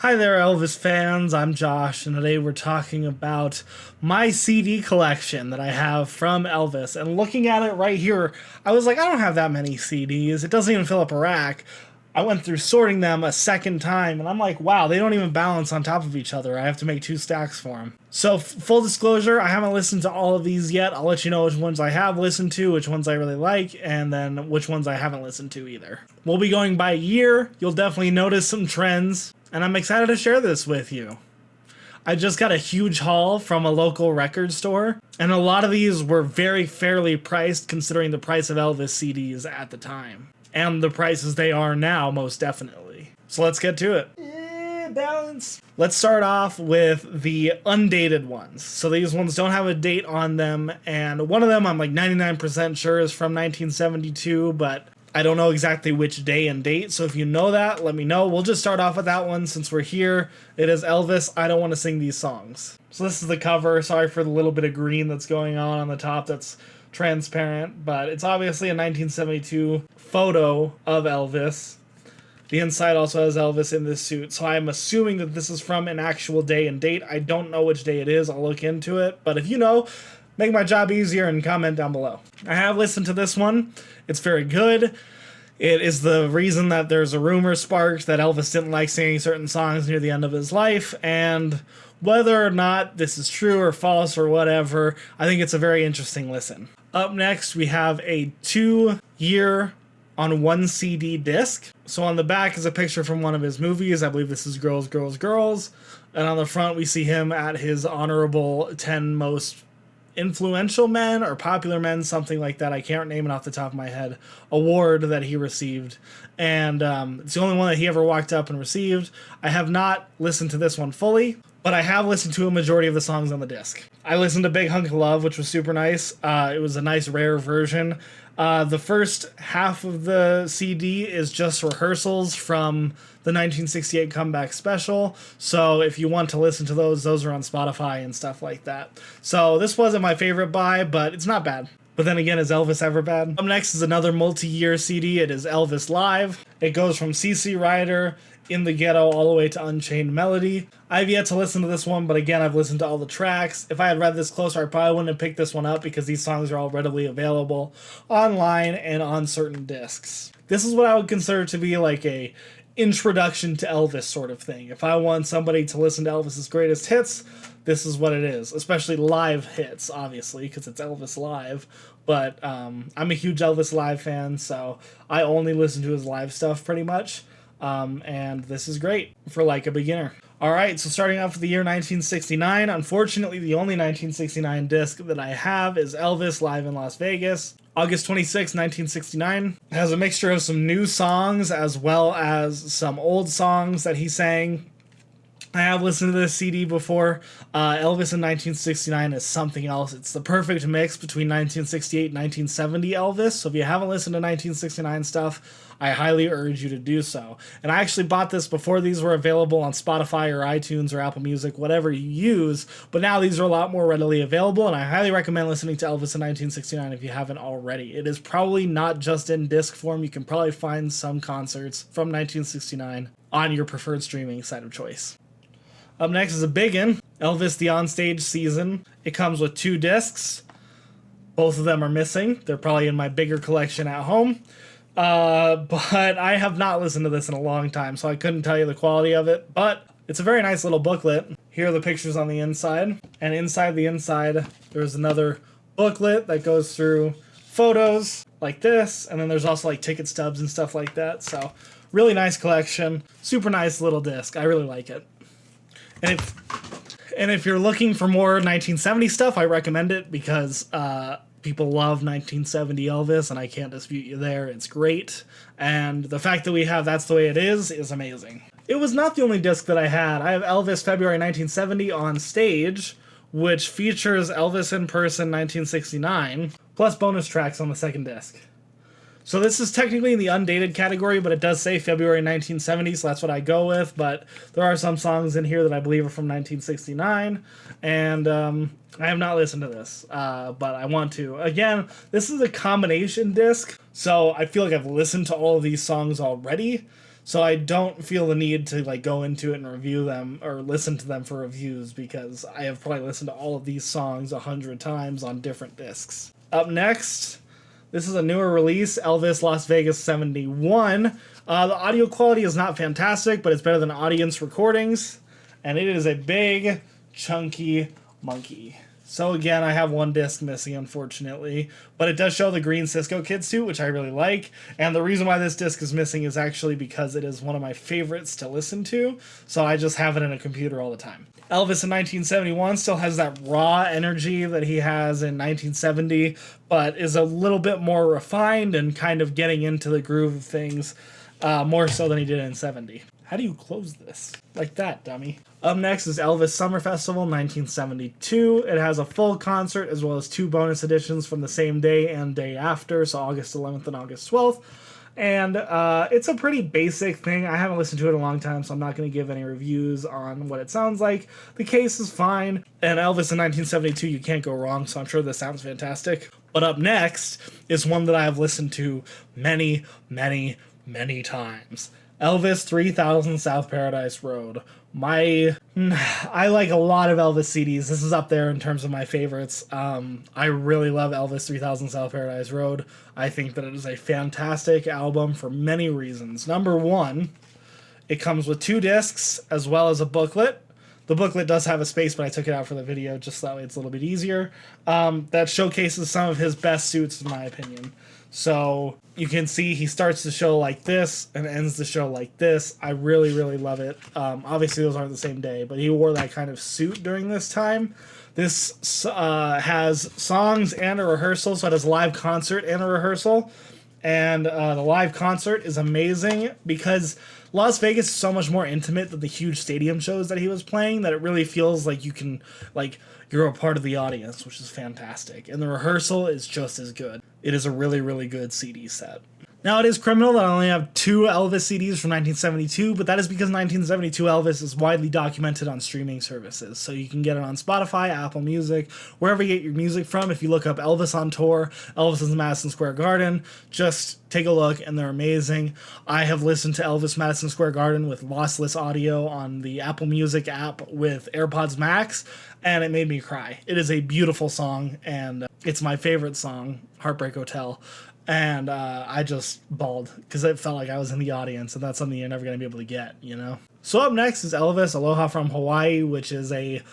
Hi there, Elvis fans. I'm Josh, and today we're talking about my CD collection that I have from Elvis. And looking at it right here, I was like, I don't have that many CDs. It doesn't even fill up a rack. I went through sorting them a second time, and I'm like, wow, they don't even balance on top of each other. I have to make two stacks for them. So, full disclosure, I haven't listened to all of these yet. I'll let you know which ones I have listened to, which ones I really like, and then which ones I haven't listened to either. We'll be going by year. You'll definitely notice some trends, and I'm excited to share this with you. I just got a huge haul from a local record store, and a lot of these were very fairly priced considering the price of Elvis CDs at the time. And the prices they are now, most definitely. So let's get to it. Balance. Let's start off with the undated ones. So these ones don't have a date on them, and one of them I'm like 99% sure is from 1972, but I don't know exactly which day and date, so if you know that, let me know. We'll just start off with that one since we're here. It is Elvis, I Don't Want to Sing These Songs. So this is the cover. Sorry for the little bit of green that's going on the top that's transparent, but it's obviously a 1972 photo of Elvis. The inside also has Elvis in this suit, so I'm assuming that this is from an actual day and date. I don't know which day it is. I'll look into it, but if you know, make my job easier and comment down below. I have listened to this one. It's very good. It is the reason that there's a rumor sparked that Elvis didn't like singing certain songs near the end of his life, and whether or not this is true or false or whatever, I think it's a very interesting listen. Up next, we have a 2-year on one CD disc. So on the back is a picture from one of his movies. I believe this is Girls, Girls, Girls. And on the front, we see him at his honorable 10 most influential men or popular men, something like that. I can't name it off the top of my head. Award that he received. And it's the only one that he ever walked up and received. I have not listened to this one fully, but I have listened to a majority of the songs on the disc. I listened to Big Hunk of Love, which was super nice. It was a nice, rare version. The first half of the CD is just rehearsals from the 1968 comeback special. So if you want to listen to those are on Spotify and stuff like that. So this wasn't my favorite buy, but it's not bad. But then again, is Elvis ever bad? Up next is another multi-year CD. It is Elvis Live. It goes from CC Rider, In the Ghetto, all the way to Unchained Melody. I've yet to listen to this one, but again, I've listened to all the tracks. If I had read this closer, I probably wouldn't have picked this one up because these songs are all readily available online and on certain discs. This is what I would consider to be like a introduction to Elvis sort of thing. If I want somebody to listen to Elvis's greatest hits, this is what it is. Especially live hits, obviously, because it's Elvis Live. But I'm a huge Elvis Live fan, so I only listen to his live stuff pretty much. And this is great for like a beginner. Alright, so starting off with the year 1969, unfortunately the only 1969 disc that I have is Elvis Live in Las Vegas. August 26, 1969. It has a mixture of some new songs as well as some old songs that he sang. I have listened to this CD before. Elvis in 1969 is something else. It's the perfect mix between 1968 and 1970 Elvis. So if you haven't listened to 1969 stuff, I highly urge you to do so. And I actually bought this before these were available on Spotify or iTunes or Apple Music, whatever you use. But now these are a lot more readily available, and I highly recommend listening to Elvis in 1969 if you haven't already. It is probably not just in disc form. You can probably find some concerts from 1969 on your preferred streaming site of choice. Up next is a biggin, Elvis the Onstage Season. It comes with 2 discs. Both of them are missing. They're probably in my bigger collection at home. But I have not listened to this in a long time, so I couldn't tell you the quality of it. But it's a very nice little booklet. Here are the pictures on the inside. And inside the inside, there's another booklet that goes through photos like this. And then there's also like ticket stubs and stuff like that. So really nice collection. Super nice little disc. I really like it. And if you're looking for more 1970 stuff, I recommend it because people love 1970 Elvis, and I can't dispute you there. It's great. And the fact that we have That's the Way It is amazing. It was not the only disc that I had. I have Elvis February 1970 on stage, which features Elvis in person 1969, plus bonus tracks on the second disc. So this is technically in the undated category, but it does say February 1970, so that's what I go with. But there are some songs in here that I believe are from 1969, and I have not listened to this, but I want to. Again, this is a combination disc, so I feel like I've listened to all of these songs already. So I don't feel the need to like go into it and review them or listen to them for reviews because I have probably listened to all of these songs 100 times on different discs. Up next, this is a newer release, Elvis Las Vegas 71. The audio quality is not fantastic, but it's better than audience recordings. And it is a big, chunky monkey. So again, I have one disc missing, unfortunately, but it does show the green Cisco Kid suit, which I really like. And the reason why this disc is missing is actually because it is one of my favorites to listen to, so I just have it in a computer all the time. Elvis in 1971 still has that raw energy that he has in 1970, but is a little bit more refined and kind of getting into the groove of things more so than he did in 70. How do you close this? Like that, dummy. Up next is Elvis Summer Festival 1972. It has a full concert as well as 2 bonus editions from the same day and day after, so August 11th and August 12th. And it's a pretty basic thing. I haven't listened to it in a long time, so I'm not going to give any reviews on what it sounds like. The case is fine. And Elvis in 1972, you can't go wrong, so I'm sure this sounds fantastic. But up next is one that I have listened to many, many, many times. Elvis 3000 South Paradise Road. I like a lot of Elvis CDs. This is up there in terms of my favorites. I really love Elvis 3000 South Paradise Road. I think that it is a fantastic album for many reasons. Number one, it comes with 2 discs as well as a booklet. The booklet does have a space, but I took it out for the video just so that way it's a little bit easier. That showcases some of his best suits, in my opinion. So you can see he starts the show like this and ends the show like this. I really, really love it. Obviously, those aren't the same day, but he wore that kind of suit during this time. This has songs and a rehearsal, so it has live concert and a rehearsal. And the live concert is amazing because Las Vegas is so much more intimate than the huge stadium shows that he was playing that it really feels like you can, like, you're a part of the audience, which is fantastic. And the rehearsal is just as good. It is a really, really good CD set. Now, it is criminal that I only have 2 Elvis CDs from 1972, but that is because 1972 Elvis is widely documented on streaming services. So you can get it on Spotify, Apple Music, wherever you get your music from. If you look up Elvis on Tour, Elvis in Madison Square Garden, just take a look, and they're amazing. I have listened to Elvis Madison Square Garden with lossless audio on the Apple Music app with AirPods Max, and it made me cry. It is a beautiful song, and it's my favorite song, Heartbreak Hotel. And I just bawled because it felt like I was in the audience, and that's something you're never going to be able to get, you know? So up next is Elvis, Aloha from Hawaii, which is a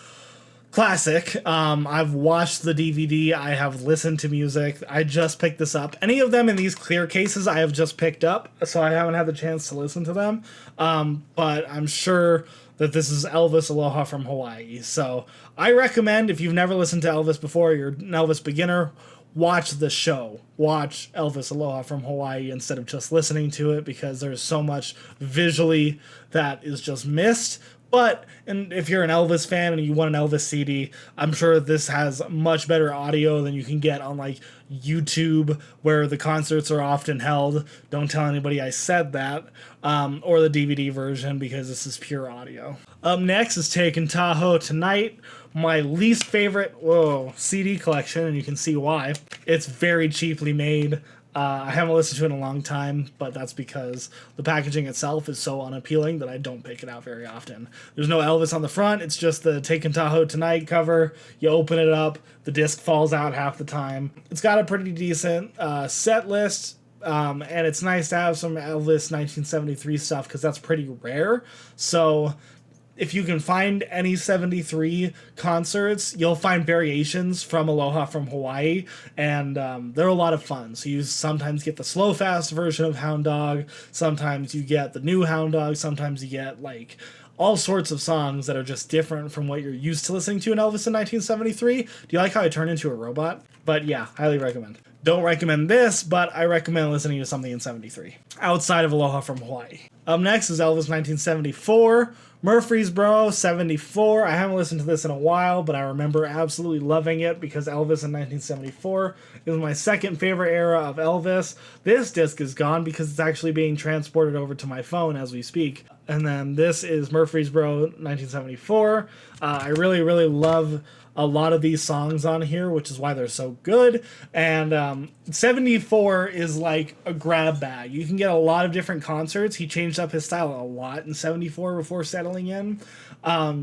classic. I've watched the DVD. I have listened to music. I just picked this up. Any of them in these clear cases I have just picked up, so I haven't had the chance to listen to them. But I'm sure that this is Elvis Aloha from Hawaii. So I recommend, if you've never listened to Elvis before, you're an Elvis beginner, watch the show. Watch Elvis Aloha from Hawaii instead of just listening to it because there's so much visually that is just missed. But and if you're an Elvis fan and you want an Elvis CD, I'm sure this has much better audio than you can get on like YouTube where the concerts are often held. Don't tell anybody I said that. Or the DVD version because this is pure audio. Up next is Taking Tahoe Tonight, my least favorite CD collection, and you can see why. It's very cheaply made. I haven't listened to it in a long time, but that's because the packaging itself is so unappealing that I don't pick it out very often. There's no Elvis on the front. It's just the Taking Tahoe Tonight cover. You open it up, the disc falls out half the time. It's got a pretty decent set list, and it's nice to have some Elvis 1973 stuff because that's pretty rare. So if you can find any 73 concerts, you'll find variations from Aloha from Hawaii, and they're a lot of fun. So you sometimes get the slow fast version of Hound Dog, sometimes you get the new Hound Dog, sometimes you get like all sorts of songs that are just different from what you're used to listening to in Elvis in 1973. Do you like how I turned into a robot? But yeah, highly recommend. Don't recommend this, but I recommend listening to something in 73, outside of Aloha from Hawaii. Up next is Elvis 1974, Murfreesboro 74. I haven't listened to this in a while, but I remember absolutely loving it because Elvis in 1974 is my second favorite era of Elvis. This disc is gone because it's actually being transported over to my phone as we speak. And then this is Murfreesboro 1974. I really, really love a lot of these songs on here, which is why they're so good. And 74 is like a grab bag. You can get a lot of different concerts. He changed up his style a lot in 74 before settling in.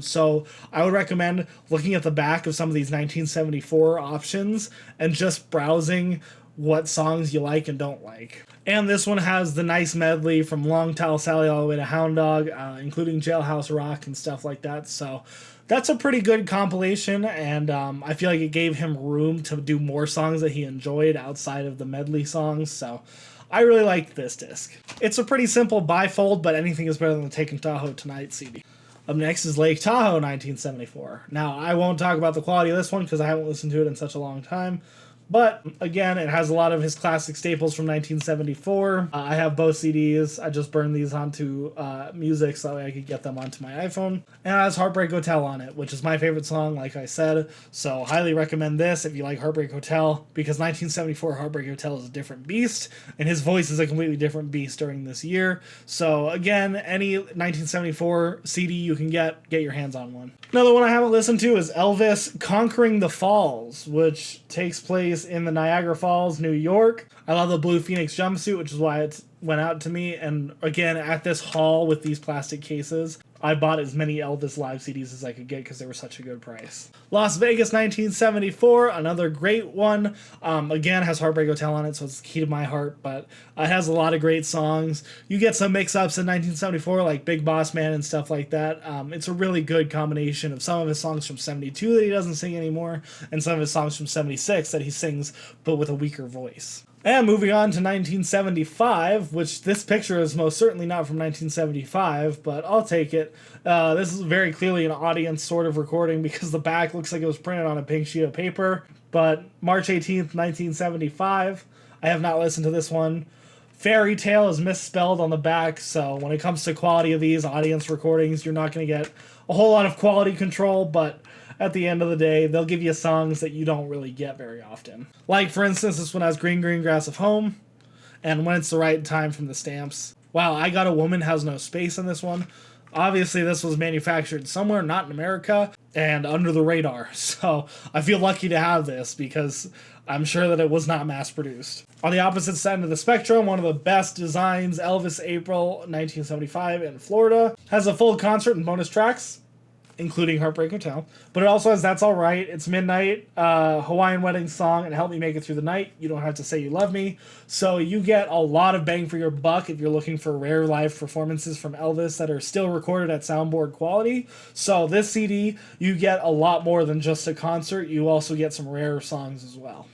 So I would recommend looking at the back of some of these 1974 options and just browsing what songs you like and don't like. And this one has the nice medley from Long Tall Sally all the way to Hound Dog, including Jailhouse Rock and stuff like that. So that's a pretty good compilation, and I feel like it gave him room to do more songs that he enjoyed outside of the medley songs. So I really liked this disc. It's a pretty simple bifold, but anything is better than the Taking Tahoe Tonight CD. Up next is Lake Tahoe 1974. Now, I won't talk about the quality of this one because I haven't listened to it in such a long time. But, again, it has a lot of his classic staples from 1974. I have both CDs. I just burned these onto music so that way I could get them onto my iPhone. And it has Heartbreak Hotel on it, which is my favorite song, like I said. So, highly recommend this if you like Heartbreak Hotel, because 1974 Heartbreak Hotel is a different beast, and his voice is a completely different beast during this year. So, again, any 1974 CD you can get your hands on one. Another one I haven't listened to is Elvis Conquering the Falls, which takes place in the Niagara Falls, New York. I love the blue Phoenix jumpsuit, which is why it went out to me. And again, at this haul with these plastic cases, I bought as many Elvis live CDs as I could get because they were such a good price. Las Vegas 1974, another great one. Again, has Heartbreak Hotel on it, so it's key to my heart, but it has a lot of great songs. You get some mix-ups in 1974, like Big Boss Man and stuff like that. It's a really good combination of some of his songs from 72 that he doesn't sing anymore, and some of his songs from 76 that he sings, but with a weaker voice. And moving on to 1975, which this picture is most certainly not from 1975, but I'll take it. This is very clearly an audience sort of recording because the back looks like it was printed on a pink sheet of paper. But March 18th, 1975, I have not listened to this one. Fairy Tale is misspelled on the back, so when it comes to quality of these audience recordings, you're not going to get a whole lot of quality control, but at the end of the day, they'll give you songs that you don't really get very often. Like, for instance, this one has Green Green Grass of Home, and When It's the Right Time from the Stamps. Wow, I Got a Woman has no space in this one. Obviously, this was manufactured somewhere, not in America, and under the radar. So I feel lucky to have this because I'm sure that it was not mass-produced. On the opposite side of the spectrum, one of the best designs, Elvis April 1975 in Florida, has a full concert and bonus tracks, including Heartbreak Hotel. But it also has That's Alright, It's Midnight, Hawaiian Wedding Song, and Help Me Make It Through the Night. You Don't Have to Say You Love Me. So you get a lot of bang for your buck if you're looking for rare live performances from Elvis that are still recorded at soundboard quality. So this CD, you get a lot more than just a concert. You also get some rare songs as well.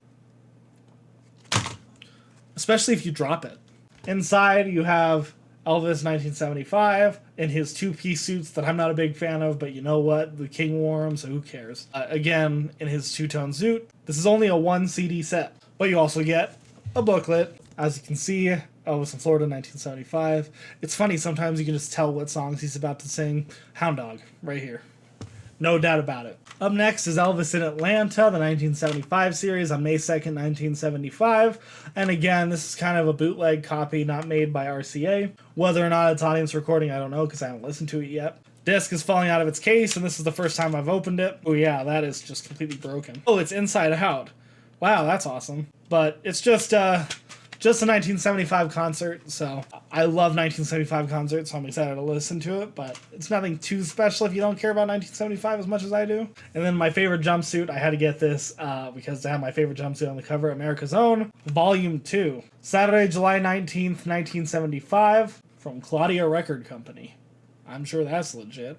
Especially if you drop it. Inside, you have Elvis 1975 in his two-piece suits that I'm not a big fan of, but you know what? The king wore them, so who cares? Again, in his two-tone suit. This is only a one CD set, but you also get a booklet. As you can see, Elvis in Florida 1975. It's funny, sometimes you can just tell what songs he's about to sing. Hound Dog, right here. No doubt about it. Up next is Elvis in Atlanta, the 1975 series on May 2nd, 1975. And again, this is kind of a bootleg copy, not made by RCA. Whether or not it's audience recording, I don't know, because I haven't listened to it yet. Disc is falling out of its case, and this is the first time I've opened it. Oh yeah, that is just completely broken. Oh, it's inside out. Wow, that's awesome. But it's just a 1975 concert, so I love 1975 concerts, so I'm excited to listen to it, but it's nothing too special if you don't care about 1975 as much as I do. And then my favorite jumpsuit, I had to get this because to have my favorite jumpsuit on the cover, America's Own, Volume 2. Saturday, July 19th, 1975, from Claudia Record Company. I'm sure that's legit.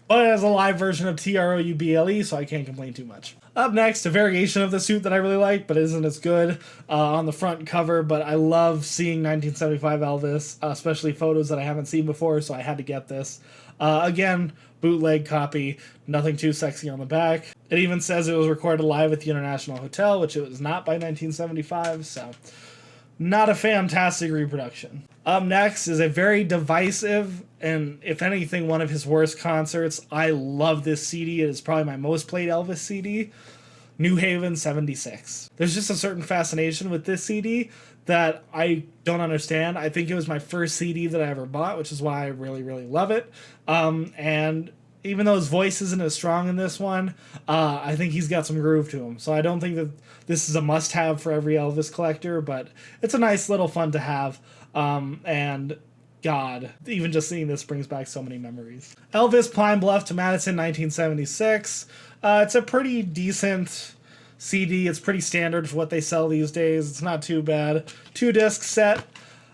But it has a live version of TROUBLE, so I can't complain too much. Up next, a variation of the suit that I really like, but isn't as good on the front cover, but I love seeing 1975 Elvis, especially photos that I haven't seen before, so I had to get this. Again, bootleg copy, nothing too sexy on the back. It even says it was recorded live at the International Hotel, which it was not by 1975, so not a fantastic reproduction. Up next is a very divisive and, if anything, one of his worst concerts. I love this CD. It is probably my most played Elvis CD. New Haven 76. There's just a certain fascination with this CD that I don't understand. I think it was my first CD that I ever bought, which is why I really, really love it. And even though his voice isn't as strong in this one, I think he's got some groove to him. So I don't think that this is a must-have for every Elvis collector, but it's a nice little fun to have. And God, even just seeing this brings back so many memories. Elvis, Pine Bluff to Madison, 1976. It's a pretty decent CD. It's pretty standard for what they sell these days. It's not too bad. 2-disc set.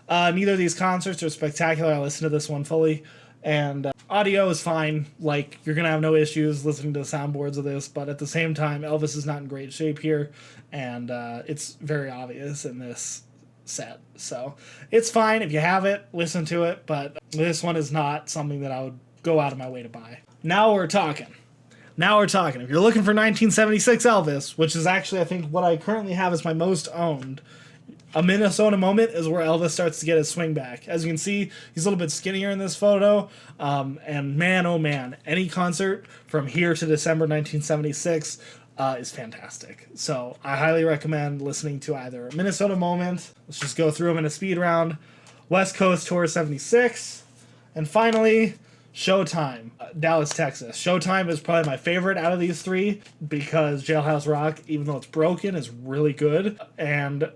Neither of these concerts are spectacular. I listened to this one fully, and audio is fine. Like, you're gonna have no issues listening to the soundboards of this, but at the same time, Elvis is not in great shape here, and it's very obvious in this set. So it's fine if you have it, listen to it, but this one is not something that I would go out of my way to buy. Now we're talking. If you're looking for 1976 Elvis, which is actually, I think, what I currently have as my most owned, a Minnesota Moment is where Elvis starts to get his swing back. As you can see, he's a little bit skinnier in this photo. And man, oh man, any concert from here to December 1976 is fantastic. So I highly recommend listening to either Minnesota Moment, let's just go through them in a speed round, West Coast Tour 76, and finally, Showtime, Dallas, Texas. Showtime is probably my favorite out of these three because Jailhouse Rock, even though it's broken, is really good, and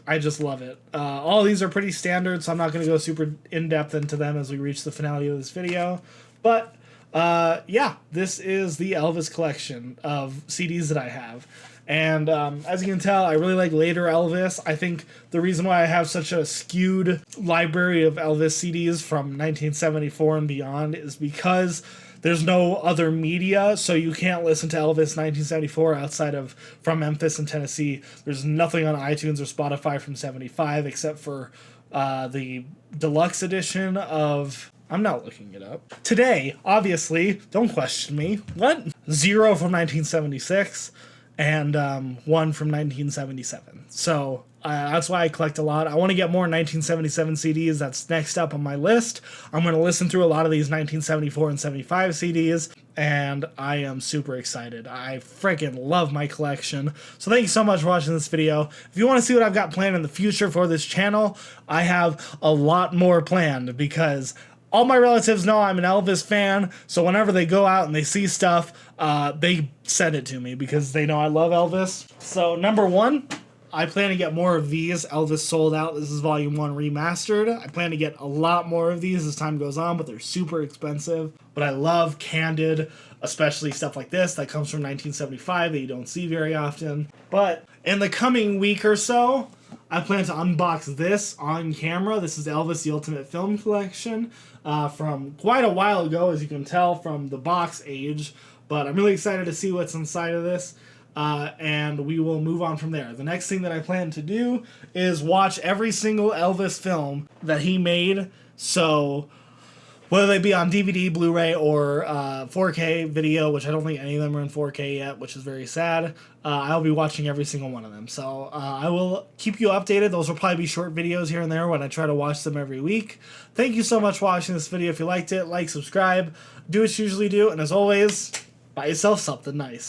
I just love it. All of these are pretty standard, so I'm not going to go super in-depth into them as we reach the finale of this video, but yeah, this is the Elvis collection of CDs that I have. And as you can tell, I really like later Elvis. I think the reason why I have such a skewed library of Elvis CDs from 1974 and beyond is because there's no other media, so you can't listen to Elvis 1974 outside of From Memphis in Tennessee. There's nothing on iTunes or Spotify from 75 except for the deluxe edition of... I'm not looking it up. Today, obviously, don't question me. What? 0 from 1976 and 1 from 1977. So that's why I collect a lot. I want to get more 1977 CDs. That's next up on my list. I'm going to listen through a lot of these 1974 and 75 CDs, and I am super excited. I freaking love my collection. So thank you so much for watching this video. If you want to see what I've got planned in the future for this channel, I have a lot more planned because all my relatives know I'm an Elvis fan, so whenever they go out and they see stuff, they send it to me because they know I love Elvis. So number one, I plan to get more of these. Elvis Sold Out. This is Volume 1 Remastered. I plan to get a lot more of these as time goes on, but they're super expensive. But I love Candid, especially stuff like this that comes from 1975 that you don't see very often. But in the coming week or so, I plan to unbox this on camera. This is Elvis The Ultimate Film Collection from quite a while ago, as you can tell from the box age. But I'm really excited to see what's inside of this, and we will move on from there. The next thing that I plan to do is watch every single Elvis film that he made. So whether they be on DVD, Blu-ray, or 4K video, which I don't think any of them are in 4K yet, which is very sad, I'll be watching every single one of them. So I will keep you updated. Those will probably be short videos here and there when I try to watch them every week. Thank you so much for watching this video. If you liked it, like, subscribe, do what you usually do, and as always, buy yourself something nice.